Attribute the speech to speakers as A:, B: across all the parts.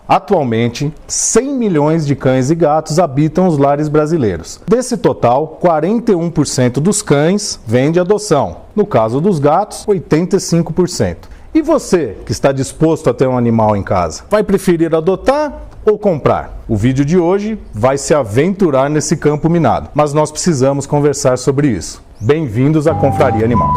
A: Atualmente, 100 milhões de cães e gatos habitam os lares brasileiros. Desse total, 41% dos cães vêm de adoção. No caso dos gatos, 85%. E você, que está disposto a ter um animal em casa, vai preferir adotar ou comprar? O vídeo de hoje vai se aventurar nesse campo minado, mas nós precisamos conversar sobre isso. Bem-vindos à Confraria Animal.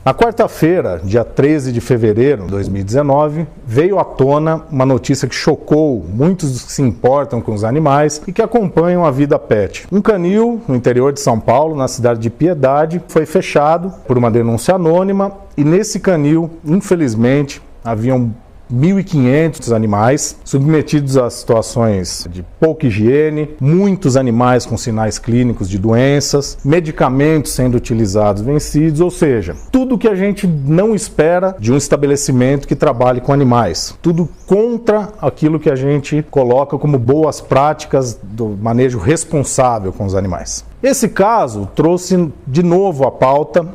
A: Na quarta-feira, dia 13 de fevereiro de 2019, veio à tona uma notícia que chocou muitos dos que se importam com os animais e que acompanham a vida pet. Um canil no interior de São Paulo, na cidade de Piedade, foi fechado por uma denúncia anônima e nesse canil, infelizmente, haviam 1.500 animais submetidos a situações de pouca higiene, muitos animais com sinais clínicos de doenças, medicamentos sendo utilizados vencidos, ou seja, tudo que a gente não espera de um estabelecimento que trabalhe com animais, tudo contra aquilo que a gente coloca como boas práticas do manejo responsável com os animais. Esse caso trouxe de novo à pauta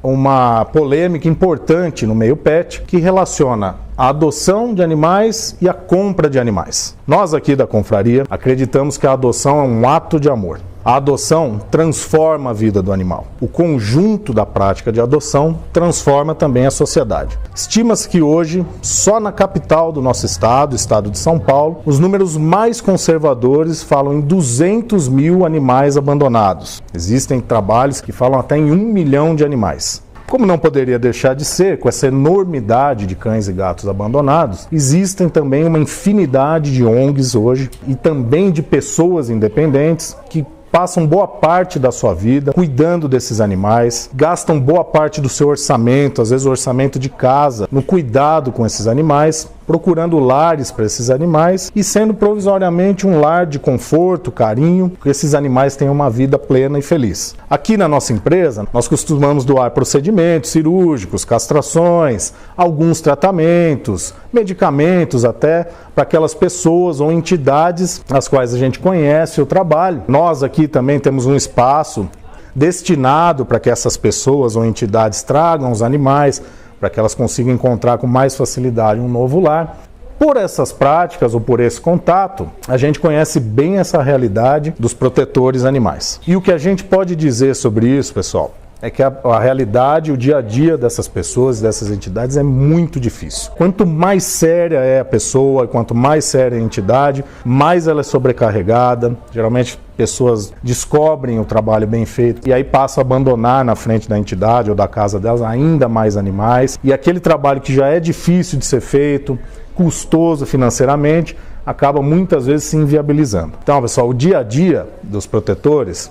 A: uma polêmica importante no meio pet que relaciona a adoção de animais e a compra de animais. Nós aqui da Confraria acreditamos que a adoção é um ato de amor. A adoção transforma a vida do animal. O conjunto da prática de adoção transforma também a sociedade. Estima-se que hoje, só na capital do nosso estado, o estado de São Paulo, os números mais conservadores falam em 200 mil animais abandonados. Existem trabalhos que falam até em 1 milhão de animais. Como não poderia deixar de ser, com essa enormidade de cães e gatos abandonados, existem também uma infinidade de ONGs hoje e também de pessoas independentes que passam boa parte da sua vida cuidando desses animais, gastam boa parte do seu orçamento, às vezes o orçamento de casa, no cuidado com esses animais, procurando lares para esses animais e sendo provisoriamente um lar de conforto, carinho, que esses animais tenham uma vida plena e feliz. Aqui na nossa empresa, nós costumamos doar procedimentos cirúrgicos, castrações, alguns tratamentos, medicamentos até, para aquelas pessoas ou entidades as quais a gente conhece o trabalho. Nós aqui também temos um espaço destinado para que essas pessoas ou entidades tragam os animais, para que elas consigam encontrar com mais facilidade um novo lar. Por essas práticas ou por esse contato, a gente conhece bem essa realidade dos protetores animais. E o que a gente pode dizer sobre isso, pessoal, é que a realidade, o dia a dia dessas pessoas, dessas entidades é muito difícil. Quanto mais séria é a pessoa, quanto mais séria é a entidade, mais ela é sobrecarregada. Geralmente pessoas descobrem o trabalho bem feito e aí passam a abandonar na frente da entidade ou da casa delas ainda mais animais. E aquele trabalho que já é difícil de ser feito, custoso financeiramente, acaba muitas vezes se inviabilizando. Então, pessoal, o dia a dia dos protetores,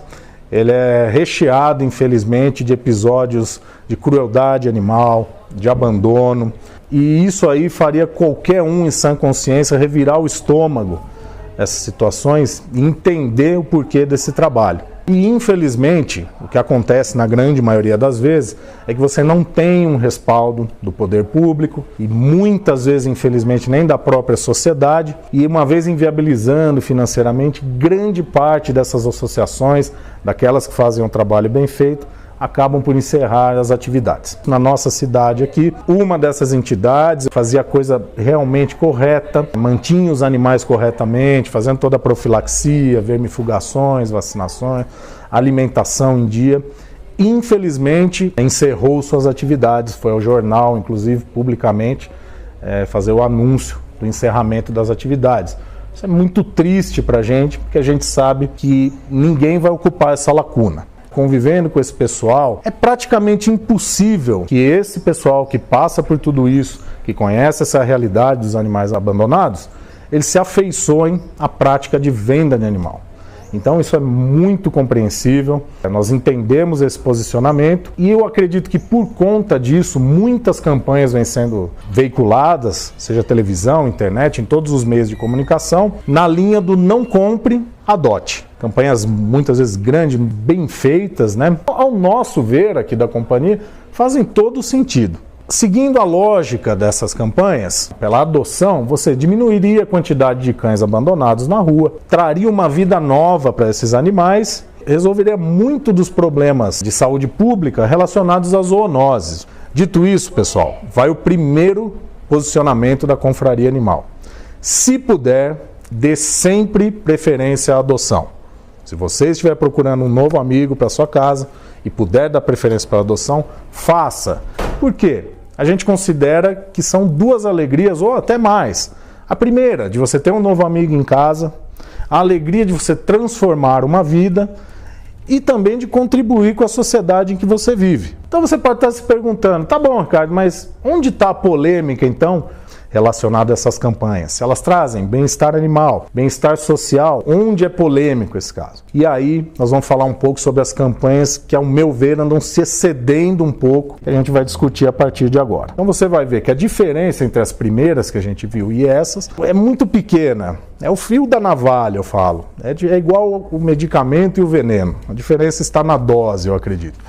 A: ele é recheado, infelizmente, de episódios de crueldade animal, de abandono. E isso aí faria qualquer um em sã consciência revirar o estômago essas situações e entender o porquê desse trabalho. E, infelizmente, o que acontece na grande maioria das vezes é que você não tem um respaldo do poder público e muitas vezes, infelizmente, nem da própria sociedade. E uma vez inviabilizando financeiramente, grande parte dessas associações, daquelas que fazem um trabalho bem feito, acabam por encerrar as atividades. Na nossa cidade aqui, uma dessas entidades fazia a coisa realmente correta, mantinha os animais corretamente, fazendo toda a profilaxia, vermifugações, vacinações, alimentação em dia. Infelizmente, encerrou suas atividades, foi ao jornal, inclusive publicamente, fazer o anúncio do encerramento das atividades. Isso é muito triste para a gente, porque a gente sabe que ninguém vai ocupar essa lacuna. Convivendo com esse pessoal, é praticamente impossível que esse pessoal que passa por tudo isso, que conhece essa realidade dos animais abandonados, eles se afeiçoem à prática de venda de animal. Então isso é muito compreensível, nós entendemos esse posicionamento e eu acredito que por conta disso muitas campanhas vêm sendo veiculadas, seja televisão, internet, em todos os meios de comunicação, na linha do não compre, adote. Campanhas muitas vezes grandes, bem feitas, né? Ao nosso ver aqui da companhia, fazem todo sentido. Seguindo a lógica dessas campanhas, pela adoção, você diminuiria a quantidade de cães abandonados na rua, traria uma vida nova para esses animais resolveria muito dos problemas de saúde pública relacionados às zoonoses. Dito isso, pessoal, vai o primeiro posicionamento da Confraria Animal. Se puder, dê sempre preferência à adoção. Se você estiver procurando um novo amigo para sua casa e puder dar preferência para a adoção, faça. Por quê? A gente considera que são duas alegrias ou até mais. A primeira, de você ter um novo amigo em casa, a alegria de você transformar uma vida e também de contribuir com a sociedade em que você vive. Então você pode estar se perguntando, tá bom, Ricardo, mas onde está a polêmica então relacionada a essas campanhas? Se elas trazem bem-estar animal, bem-estar social, onde é polêmico esse caso? E aí nós vamos falar um pouco sobre as campanhas que, ao meu ver, andam se excedendo um pouco, que a gente vai discutir a partir de agora. Então você vai ver que a diferença entre as primeiras que a gente viu e essas é muito pequena. É o fio da navalha, eu falo. É igual o medicamento e o veneno. A diferença está na dose, eu acredito.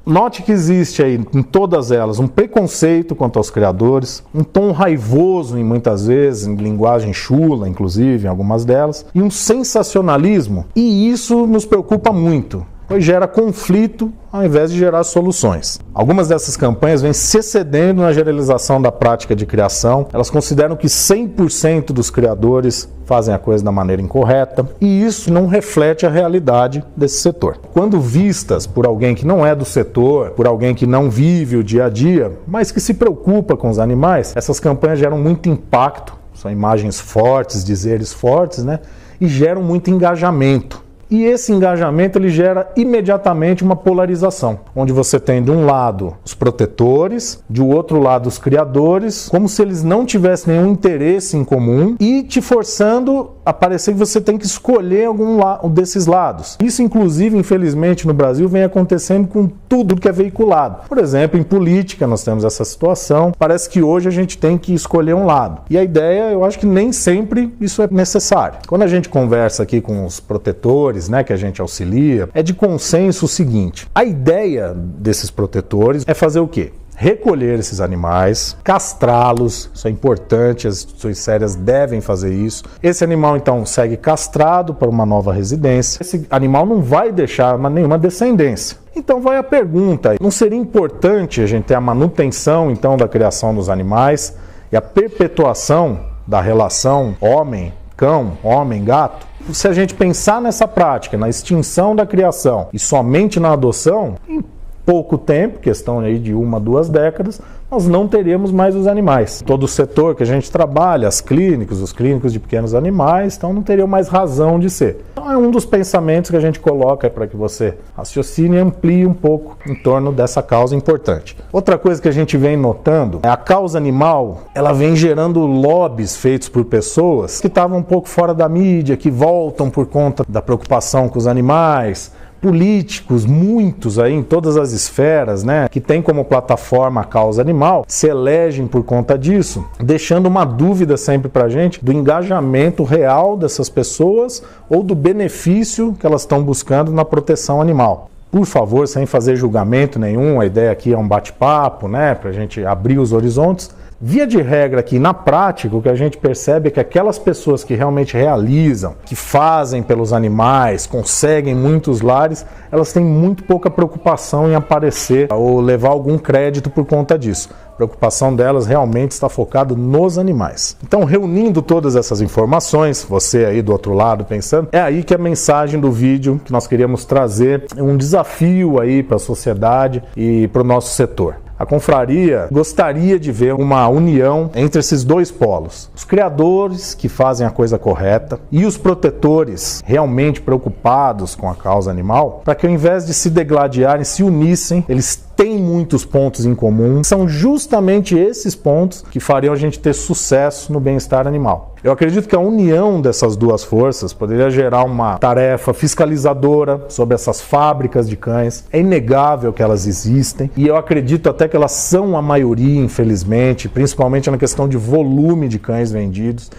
A: Note que existe aí em todas elas um preconceito quanto aos criadores, um tom raivoso em muitas vezes, em linguagem chula, inclusive, em algumas delas, e um sensacionalismo, e isso nos preocupa muito, pois gera conflito ao invés de gerar soluções. Algumas dessas campanhas vêm se excedendo na generalização da prática de criação. Elas consideram que 100% dos criadores fazem a coisa da maneira incorreta, e isso não reflete a realidade desse setor. Quando vistas por alguém que não é do setor, por alguém que não vive o dia a dia, mas que se preocupa com os animais, essas campanhas geram muito impacto, são imagens fortes, dizeres fortes, né? E geram muito engajamento. E esse engajamento ele gera imediatamente uma polarização, onde você tem de um lado os protetores, de outro lado os criadores, como se eles não tivessem nenhum interesse em comum e te forçando a parecer que você tem que escolher algum desses lados. Isso, inclusive, infelizmente, no Brasil vem acontecendo com tudo que é veiculado. Por exemplo, em política nós temos essa situação, parece que hoje a gente tem que escolher um lado. E a ideia, eu acho que nem sempre isso é necessário. Quando a gente conversa aqui com os protetores, né, que a gente auxilia, é de consenso o seguinte: a ideia desses protetores é fazer o quê? Recolher esses animais, castrá-los, isso é importante, as instituições sérias devem fazer isso. Esse animal então segue castrado para uma nova residência. Esse animal não vai deixar nenhuma descendência. Então vai a pergunta, não seria importante a gente ter a manutenção então da criação dos animais e a perpetuação da relação homem-cão, homem-gato? Se a gente pensar nessa prática, na extinção da criação e somente na adoção, em pouco tempo, questão aí de 1 a 2 décadas, nós não teríamos mais os animais. Todo o setor que a gente trabalha, os clínicos de pequenos animais, então não teriam mais razão de ser. Então é um dos pensamentos que a gente coloca para que você raciocine e amplie um pouco em torno dessa causa importante. Outra coisa que a gente vem notando é a causa animal, ela vem gerando lobbies feitos por pessoas que estavam um pouco fora da mídia, que voltam por conta da preocupação com os animais, políticos, muitos aí em todas as esferas, né, que tem como plataforma a causa animal, se elegem por conta disso, deixando uma dúvida sempre pra gente do engajamento real dessas pessoas ou do benefício que elas estão buscando na proteção animal. Por favor, sem fazer julgamento nenhum, a ideia aqui é um bate-papo, né, pra gente abrir os horizontes. Via de regra aqui, na prática, o que a gente percebe é que aquelas pessoas que realmente realizam, que fazem pelos animais, conseguem muitos lares, elas têm muito pouca preocupação em aparecer ou levar algum crédito por conta disso. A preocupação delas realmente está focada nos animais. Então, reunindo todas essas informações, você aí do outro lado pensando, é aí que a mensagem do vídeo que nós queríamos trazer é um desafio aí para a sociedade e para o nosso setor. A confraria gostaria de ver uma união entre esses dois polos. Os criadores que fazem a coisa correta e os protetores realmente preocupados com a causa animal, para que ao invés de se degladiarem, se unissem. Eles têm muitos pontos em comum. São justamente esses pontos que fariam a gente ter sucesso no bem-estar animal. Eu acredito que a união dessas duas forças poderia gerar uma tarefa fiscalizadora sobre essas fábricas de cães. É inegável que elas existem e eu acredito até que elas são a maioria, infelizmente, principalmente na questão de volume de cães vendidos,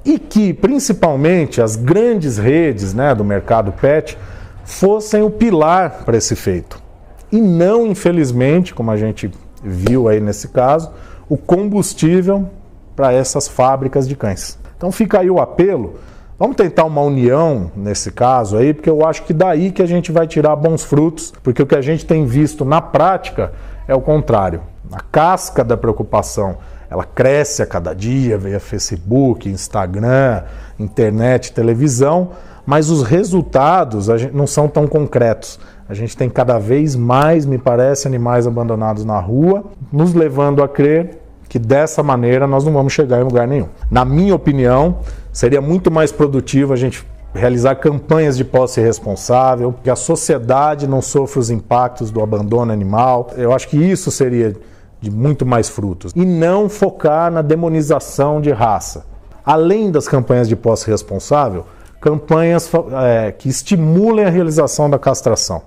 A: e que principalmente as grandes redes, né, do mercado pet fossem o pilar para esse feito. E não, infelizmente, como a gente viu aí nesse caso, o combustível para essas fábricas de cães. Então fica aí o apelo, Vamos tentar uma união nesse caso aí, porque eu acho que daí que a gente vai tirar bons frutos, porque o que a gente tem visto na prática é o contrário. A casca da preocupação, ela cresce a cada dia, via Facebook, Instagram, internet, televisão, mas os resultados não são tão concretos. A gente tem cada vez mais, me parece, animais abandonados na rua, nos levando a crer que dessa maneira nós não vamos chegar em lugar nenhum. Na minha opinião, seria muito mais produtivo a gente realizar campanhas de posse responsável, que a sociedade não sofra os impactos do abandono animal. Eu acho que isso seria de muito mais frutos. E não focar na demonização de raça. Além das campanhas de posse responsável, campanhas que estimulem a realização da castração.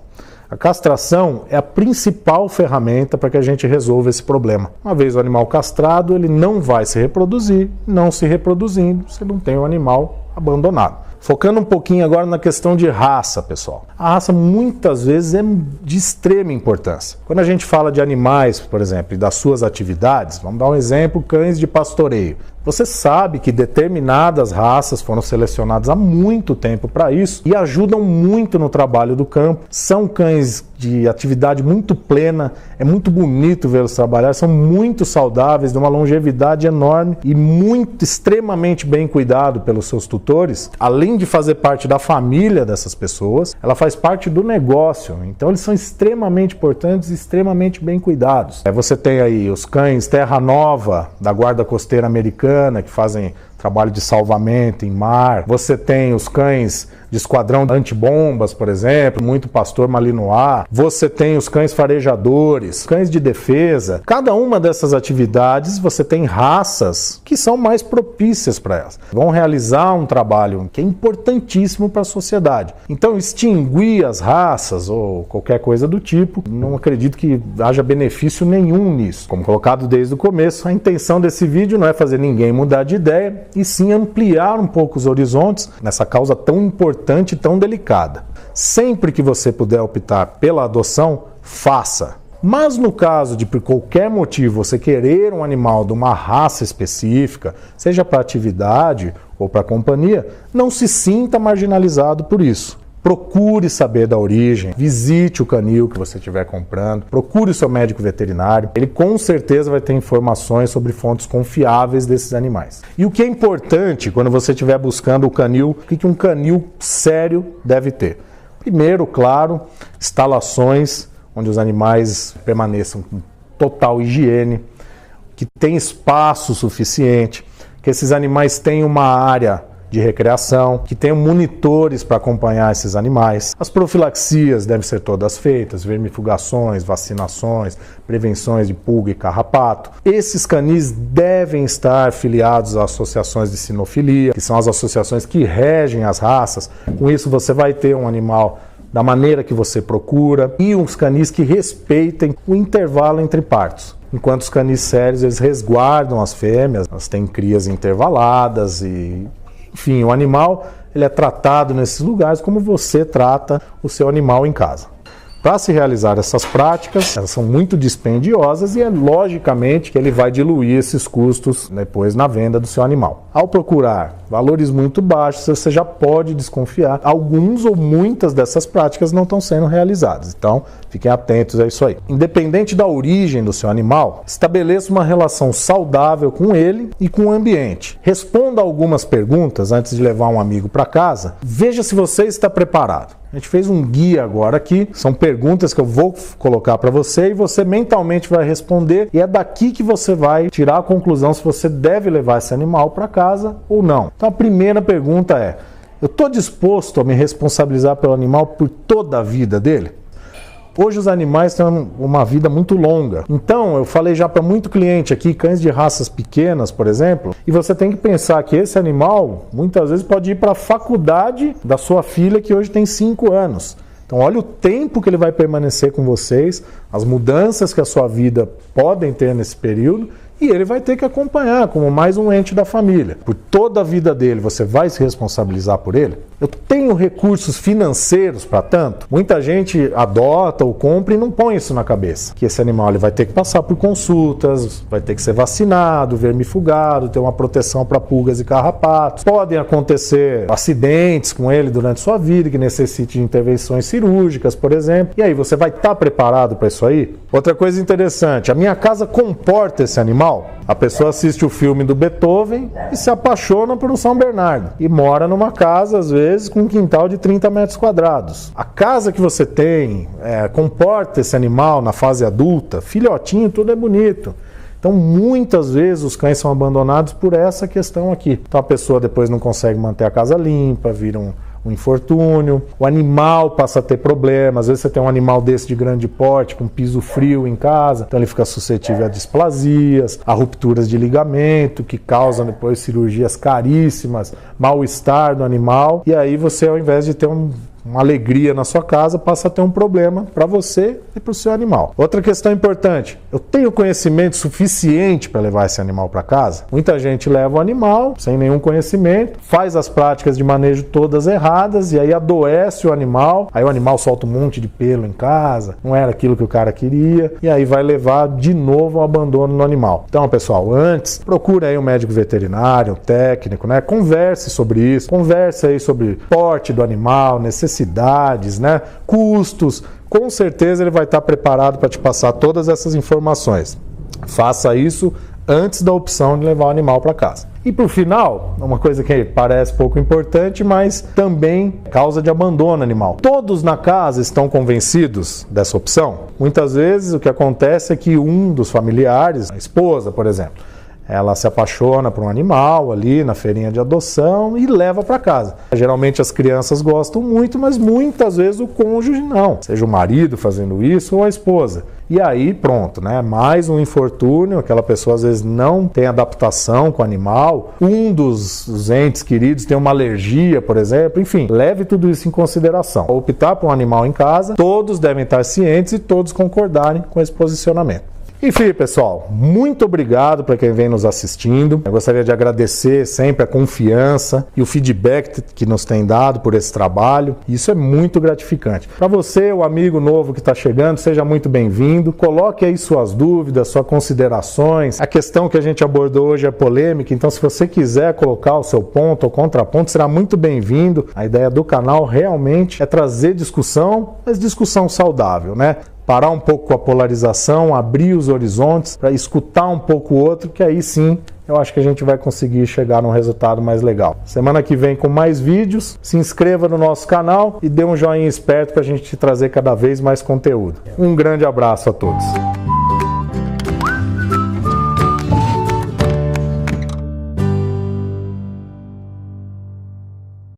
A: A castração é a principal ferramenta para que a gente resolva esse problema. Uma vez o animal castrado, ele não vai se reproduzir, não se reproduzindo, você não tem o animal abandonado. Focando um pouquinho agora na questão de raça, pessoal. A raça muitas vezes é de extrema importância. Quando a gente fala de animais, por exemplo, e das suas atividades, vamos dar um exemplo, cães de pastoreio. Você sabe que determinadas raças foram selecionadas há muito tempo para isso e ajudam muito no trabalho do campo. São cães de atividade muito plena, é muito bonito vê-los trabalhar, são muito saudáveis, de uma longevidade enorme e extremamente bem cuidado pelos seus tutores. Além de fazer parte da família dessas pessoas, ela faz parte do negócio. Então eles são extremamente importantes e extremamente bem cuidados. Você tem aí os cães Terra Nova, da Guarda Costeira Americana, que fazem trabalho de salvamento em mar. Você tem os cães de esquadrão antibombas, por exemplo, muito pastor malinois. Você tem os cães farejadores, cães de defesa. Cada uma dessas atividades você tem raças que são mais propícias para elas. Vão realizar um trabalho que é importantíssimo para a sociedade. Então, extinguir as raças ou qualquer coisa do tipo, não acredito que haja benefício nenhum nisso. Como colocado desde o começo, a intenção desse vídeo não é fazer ninguém mudar de ideia, e sim ampliar um pouco os horizontes nessa causa tão importante e tão delicada. Sempre que você puder optar pela adoção, faça. Mas no caso de por qualquer motivo você querer um animal de uma raça específica, seja para atividade ou para companhia, não se sinta marginalizado por isso. Procure saber da origem, visite o canil que você estiver comprando, procure o seu médico veterinário, ele com certeza vai ter informações sobre fontes confiáveis desses animais. E o que é importante quando você estiver buscando o canil, o que um canil sério deve ter? Primeiro, claro, instalações onde os animais permaneçam com total higiene, que tem espaço suficiente, que esses animais tenham uma área de recreação, que tenham monitores para acompanhar esses animais. As profilaxias devem ser todas feitas, vermifugações, vacinações, prevenções de pulga e carrapato. Esses canis devem estar filiados a associações de sinofilia, que são as associações que regem as raças. Com isso você vai ter um animal da maneira que você procura e uns canis que respeitem o intervalo entre partos. Enquanto os canis sérios, eles resguardam as fêmeas, elas têm crias intervaladas e enfim, o animal ele é tratado nesses lugares como você trata o seu animal em casa. Para se realizar essas práticas, elas são muito dispendiosas e é logicamente que ele vai diluir esses custos depois na venda do seu animal. Ao procurar valores muito baixos, você já pode desconfiar. Alguns ou muitas dessas práticas não estão sendo realizadas. Então, fiquem atentos a isso aí. Independente da origem do seu animal, estabeleça uma relação saudável com ele e com o ambiente. Responda algumas perguntas antes de levar um amigo para casa. Veja se você está preparado. A gente fez um guia agora aqui, são perguntas que eu vou colocar para você e você mentalmente vai responder e é daqui que você vai tirar a conclusão se você deve levar esse animal para casa ou não. Então a primeira pergunta é, eu estou disposto a me responsabilizar pelo animal por toda a vida dele? Hoje os animais têm uma vida muito longa. Então, eu falei já para muito cliente aqui, cães de raças pequenas, por exemplo, e você tem que pensar que esse animal, muitas vezes, pode ir para a faculdade da sua filha, que hoje tem 5 anos. Então, olha o tempo que ele vai permanecer com vocês, as mudanças que a sua vida podem ter nesse período, e ele vai ter que acompanhar como mais um ente da família. Por toda a vida dele, você vai se responsabilizar por ele? Eu tenho recursos financeiros para tanto? Muita gente adota ou compra e não põe isso na cabeça. Que esse animal ele vai ter que passar por consultas, vai ter que ser vacinado, vermifugado, ter uma proteção para pulgas e carrapatos. Podem acontecer acidentes com ele durante sua vida, que necessite de intervenções cirúrgicas, por exemplo. E aí, você vai estar preparado para isso aí? Outra coisa interessante, a minha casa comporta esse animal? A pessoa assiste o filme do Beethoven e se apaixona por um São Bernardo. E mora numa casa, às vezes, com um quintal de 30 metros quadrados. A casa que você tem comporta esse animal na fase adulta? Filhotinho, tudo é bonito. Então, muitas vezes os cães são abandonados por essa questão aqui. Então, a pessoa depois não consegue manter a casa limpa, vira um infortúnio, o animal passa a ter problemas. Às vezes você tem um animal desse de grande porte, com piso frio em casa, então ele fica suscetível a displasias, a rupturas de ligamento, que causam depois cirurgias caríssimas, mal-estar do animal, e aí você, ao invés de ter uma alegria na sua casa, passa a ter um problema para você e para o seu animal. Outra questão importante, eu tenho conhecimento suficiente para levar esse animal para casa? Muita gente leva o animal sem nenhum conhecimento, faz as práticas de manejo todas erradas e aí adoece o animal, aí o animal solta um monte de pelo em casa, não era aquilo que o cara queria, e aí vai levar de novo ao abandono no animal. Então, pessoal, antes, procure aí um médico veterinário, um técnico, né? Converse sobre isso, converse aí sobre porte do animal, necessidades, né? Custos. Com certeza ele vai estar preparado para te passar todas essas informações. Faça isso antes da opção de levar o animal para casa. E por final, uma coisa que parece pouco importante, mas também causa de abandono animal. Todos na casa estão convencidos dessa opção? Muitas vezes o que acontece é que um dos familiares, a esposa, por exemplo, ela se apaixona por um animal ali na feirinha de adoção e leva para casa. Geralmente as crianças gostam muito, mas muitas vezes o cônjuge não. Seja o marido fazendo isso ou a esposa. E aí pronto, né? Mais um infortúnio, aquela pessoa às vezes não tem adaptação com o animal, um dos entes queridos tem uma alergia, por exemplo, enfim, leve tudo isso em consideração. Ao optar por um animal em casa, todos devem estar cientes e todos concordarem com esse posicionamento. Enfim, pessoal, muito obrigado para quem vem nos assistindo. Eu gostaria de agradecer sempre a confiança e o feedback que nos tem dado por esse trabalho. Isso é muito gratificante. Para você, o amigo novo que está chegando, seja muito bem-vindo. Coloque aí suas dúvidas, suas considerações. A questão que a gente abordou hoje é polêmica, então se você quiser colocar o seu ponto ou contraponto, será muito bem-vindo. A ideia do canal realmente é trazer discussão, mas discussão saudável, né? Parar um pouco com a polarização, abrir os horizontes para escutar um pouco o outro, que aí sim eu acho que a gente vai conseguir chegar num resultado mais legal. Semana que vem com mais vídeos, se inscreva no nosso canal e dê um joinha esperto para a gente trazer cada vez mais conteúdo. Um grande abraço a todos.